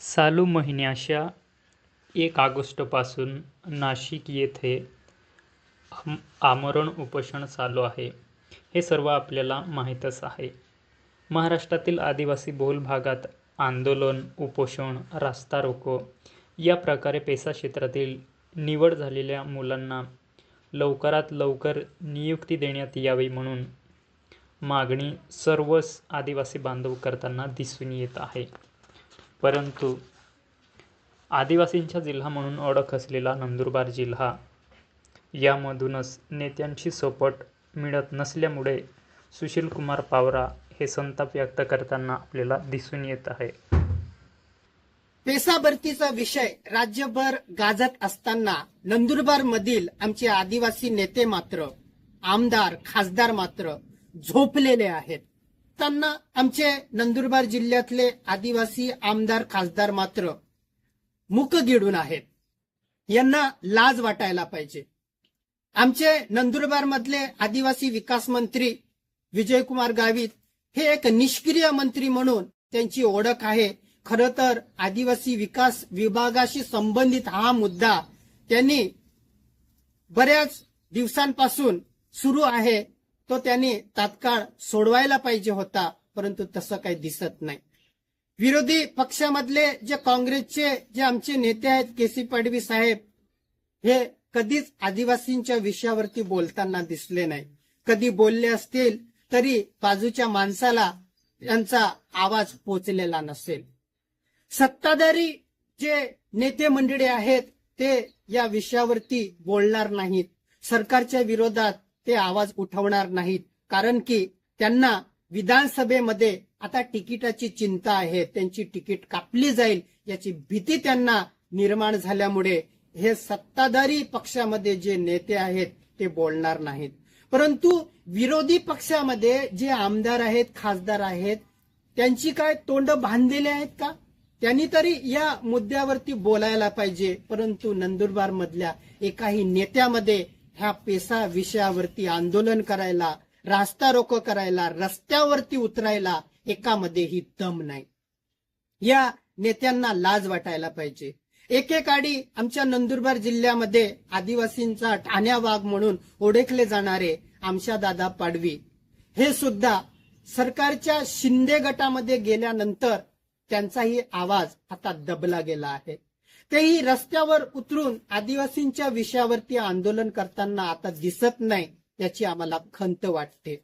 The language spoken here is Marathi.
चालू महिन्याच्या 1 ऑगस्टपासून नाशिक येथे आमरण उपोषण चालू आहे. हे सर्व आपल्याला माहीतच आहे. महाराष्ट्रातील आदिवासी बहुल भागात आंदोलन, उपोषण, रास्ता रोको या प्रकारे पेसा क्षेत्रातील निवड झालेल्या मुलांना लवकरात लवकर नियुक्ती देण्यात यावी म्हणून मागणी सर्वच आदिवासी बांधव करताना दिसून येत आहे. परंतु आदिवासींचा जिल्हा म्हणून ओळख असलेला नंदुरबार जिल्हा यामधूनच नेत्यांची सपोर्ट मिळत नसल्यामुळे सुशीलकुमार पावरा हे संताप व्यक्त करताना आपल्याला दिसून येत आहे. पेसा भरतीचा विषय राज्यभर गाजत असताना नंदुरबार मधील आमचे आदिवासी नेते मात्र, आमदार, खासदार मात्र झोपलेले आहेत. त्यांना आमचे नंदुरबार जिल्ह्यातले आदिवासी आमदार, खासदार मात्र मुक गिळून आहेत. यांना लाज वाटायला पाहिजे. आमचे नंदुरबार मधले आदिवासी विकास मंत्री विजयकुमार गावित हे एक निष्क्रिय मंत्री म्हणून त्यांची ओळख आहे. खरं तर आदिवासी विकास विभागाशी संबंधित हा मुद्दा त्यांनी बऱ्याच दिवसांपासून सुरू आहे, तो त्यांनी तात्काळ सोडवायला पाहिजे होता, परंतु तसं काही दिसत नाही. विरोधी पक्षामधले जे काँग्रेसचे जे आमचे नेते आहेत, केसी पाडवी साहेब, हे कधीच आदिवासींच्या विषयावरती बोलताना दिसले नाही. कधी बोलले असतील तरी बाजूच्या माणसाला यांचा आवाज पोचलेला नसेल. सत्ताधारी जे नेते मंडळी आहेत ते या विषयावरती बोलणार नाहीत. सरकारच्या विरोधात ते आवाज उठवणार नाहीत, कारण की त्यांना विधानसभेमध्ये आता तिकिटाची चिंता आहे. त्यांची तिकीट कापली जाईल याची भीती त्यांना निर्माण झाल्यामुळे हे सत्ताधारी पक्षामध्ये जे नेते आहेत ते बोलणार नाहीत. परंतु विरोधी पक्षामध्ये जे आमदार आहेत, खासदार आहेत, त्यांची काय तोंड बांधलेली आहेत का? त्यांनी तरी या मुद्द्यावरती बोलायला पाहिजे. परंतु नंदुरबार मधल्या एकाही नेत्यामध्ये ह्या पेसा विषयावरती आंदोलन करायला, रास्ता रोको करायला, रस्त्यावरती उतरायला एकामध्येही दम नाही. या नेत्यांना लाज वाटायला पाहिजे. एकेकाळी आमच्या नंदुरबार जिल्ह्यामध्ये आदिवासींचा ठाण्या वाघ म्हणून ओळखले जाणारे आमशादादा पाडवी हे सुद्धा सरकारच्या शिंदे गटामध्ये गेल्यानंतर त्यांचाही आवाज आता दबला गेला आहे. तेही रस्त्यावर उतरून आदिवासींच्या विषयावरती आंदोलन करताना आता दिसत नाही, याची आम्हाला खंत वाटते.